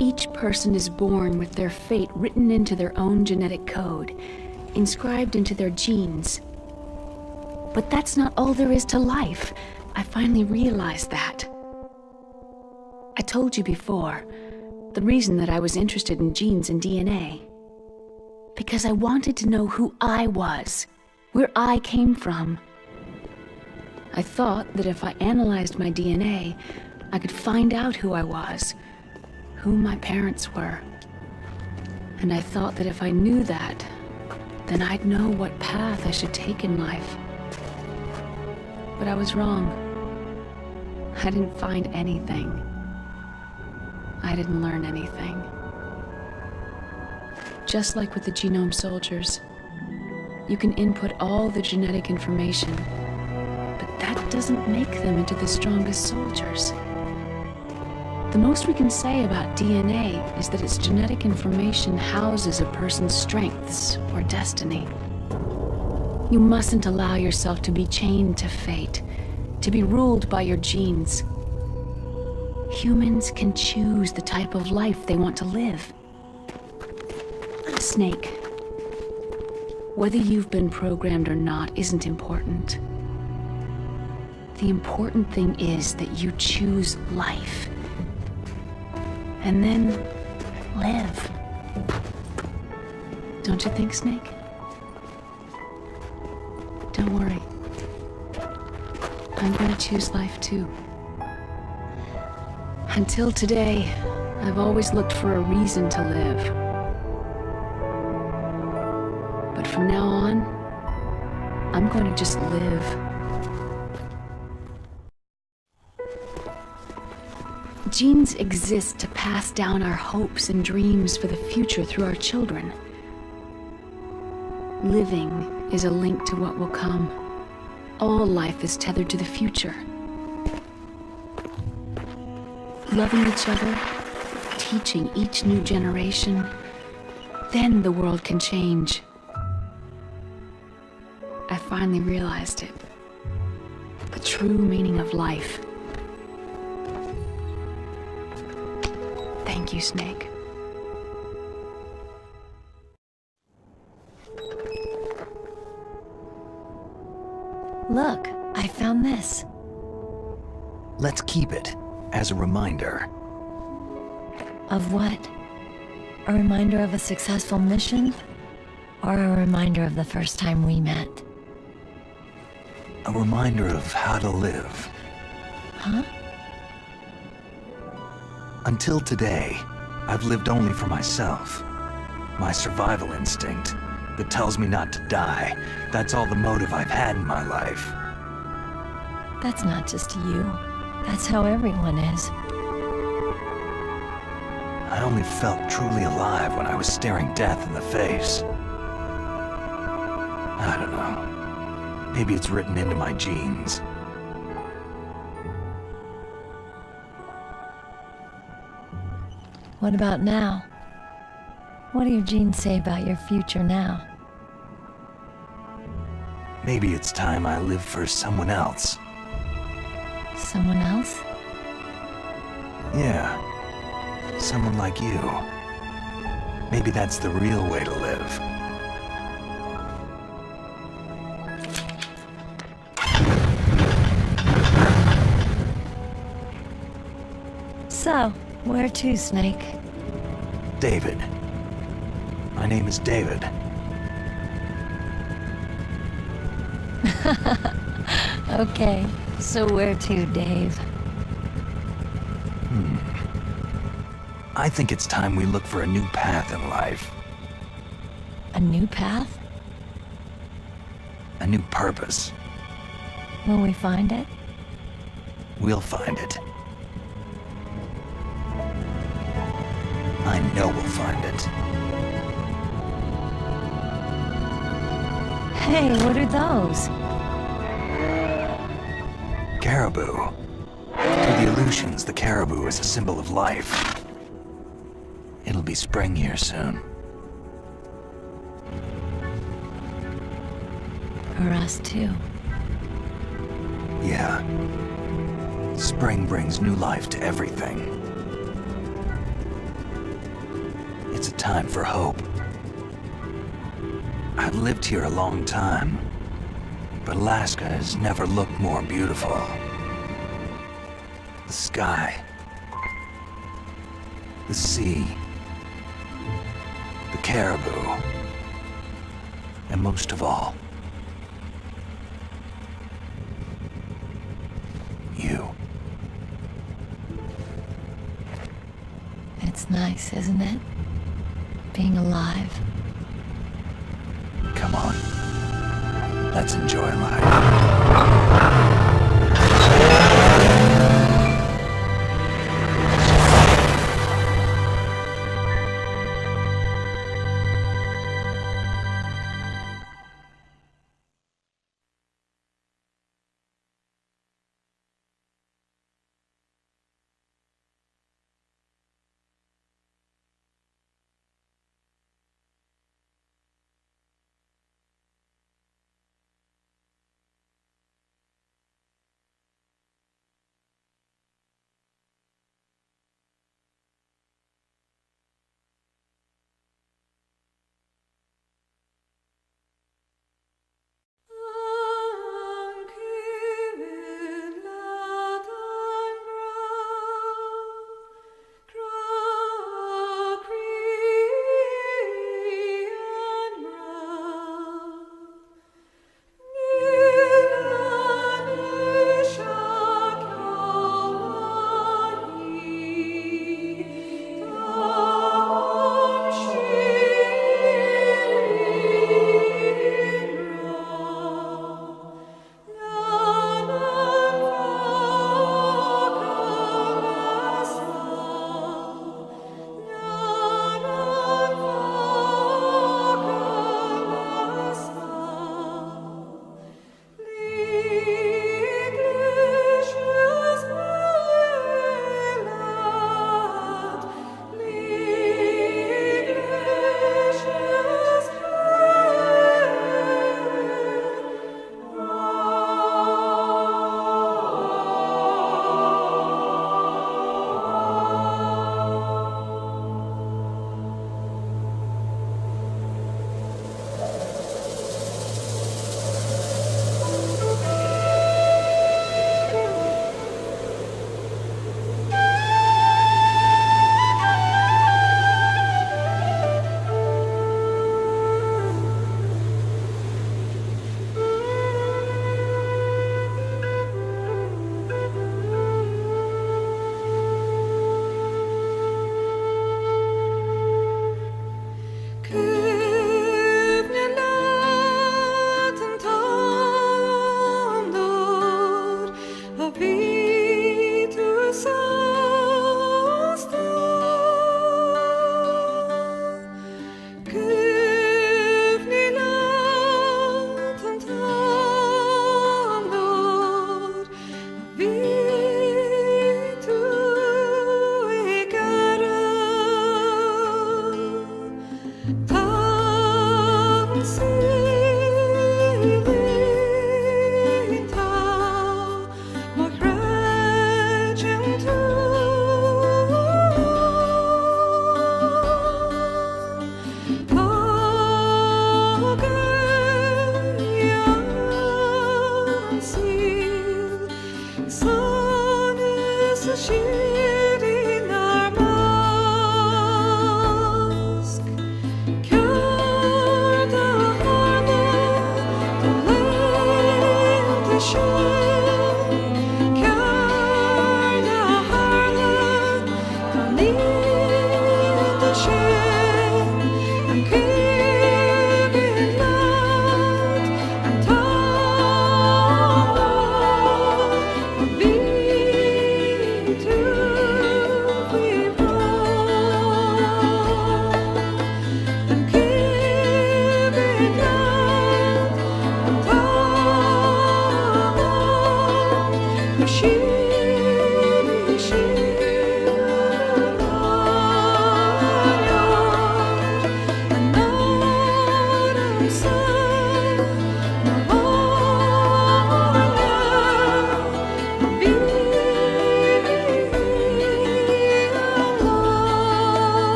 Each person is born with their fate written into their own genetic code, inscribed into their genes. But that's not all there is to life. I finally realized that. I told you before, the reason that I was interested in genes and DNA. Because I wanted to know who I was, where I came from. I thought that if I analyzed my DNA, I could find out who I was, who my parents were. And I thought that if I knew that, then I'd know what path I should take in life. But I was wrong. I didn't find anything. I didn't learn anything. Just like with the genome soldiers, you can input all the genetic information, but that doesn't make them into the strongest soldiers. The most we can say about DNA is that its genetic information houses a person's strengths or destiny. You mustn't allow yourself to be chained to fate, to be ruled by your genes. Humans can choose the type of life they want to live. Snake, whether you've been programmed or not isn't important. The important thing is that you choose life. And then live. Don't you think, Snake? Don't worry. I'm gonna choose life too. Until today, I've always looked for a reason to live. But from now on, I'm going to just live. Genes exist to pass down our hopes and dreams for the future through our children. Living is a link to what will come. All life is tethered to the future. Loving each other, teaching each new generation, then the world can change. I finally realized it. The true meaning of life. Thank you, Snake. Look, I found this. Let's keep it as a reminder. Of what? A reminder of a successful mission? Or a reminder of the first time we met? A reminder of how to live. Huh? Until today, I've lived only for myself. My survival instinct that tells me not to die. That's all the motive I've had in my life. That's not just you. That's how everyone is. I only felt truly alive when I was staring death in the face. I don't know. Maybe it's written into my genes. What about now? What do your genes say about your future now? Maybe it's time I live for someone else. Someone else? Yeah. Someone like you. Maybe that's the real way to live. So, where to, Snake? David. My name is David. Okay, so where to, Dave? I think it's time we look for a new path in life. A new path? A new purpose. Will we find it? We'll find it. I know we'll find it. Hey, what are those? Caribou. To the Aleutians, the caribou is a symbol of life. It'll be spring here soon. For us, too. Yeah. Spring brings new life to everything. It's a time for hope. I've lived here a long time, but Alaska has never looked more beautiful. The sky, the sea, the caribou, and most of all, you. It's nice, isn't it? Being alive. Come on. Let's enjoy life.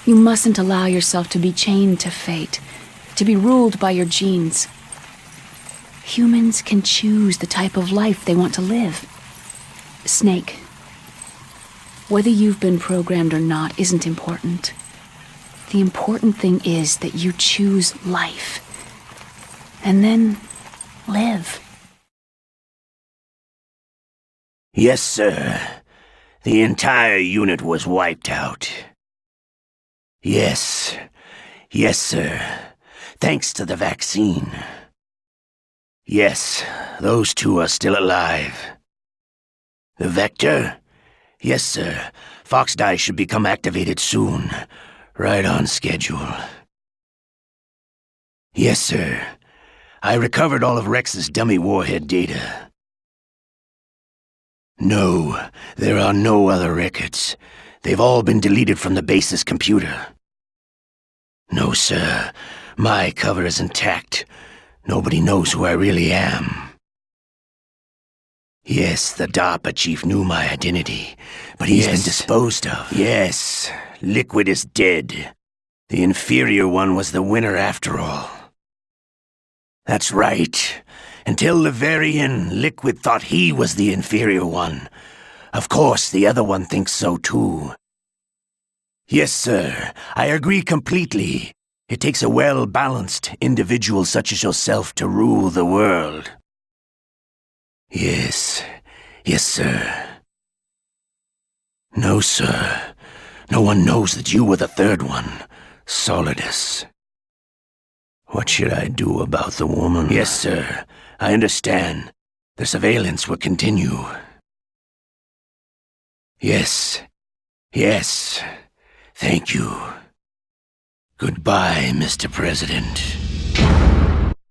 You mustn't allow yourself to be chained to fate, to be ruled by your genes. Humans can choose the type of life they want to live. Snake, whether you've been programmed or not isn't important. The important thing is that you choose life. And then live. Yes, sir. The entire unit was wiped out. Yes. Yes, sir. Thanks to the vaccine. Yes, those two are still alive. The vector? Yes, sir. Fox Die should become activated soon. Right on schedule. Yes, sir. I recovered all of Rex's dummy warhead data. No, there are no other records. They've all been deleted from the base's computer. No, sir. My cover is intact. Nobody knows who I really am. Yes, the DARPA chief knew my identity, but he's been disposed of. Yes, Liquid is dead. The inferior one was the winner after all. That's right. Until the very end, Liquid thought he was the inferior one. Of course, the other one thinks so too. Yes, sir, I agree completely. It takes a well-balanced individual such as yourself to rule the world. Yes, sir. No, sir. No one knows that you were the third one, Solidus. What should I do about the woman? Yes, sir. I understand. The surveillance will continue. Yes. Thank you. Goodbye, Mr. President.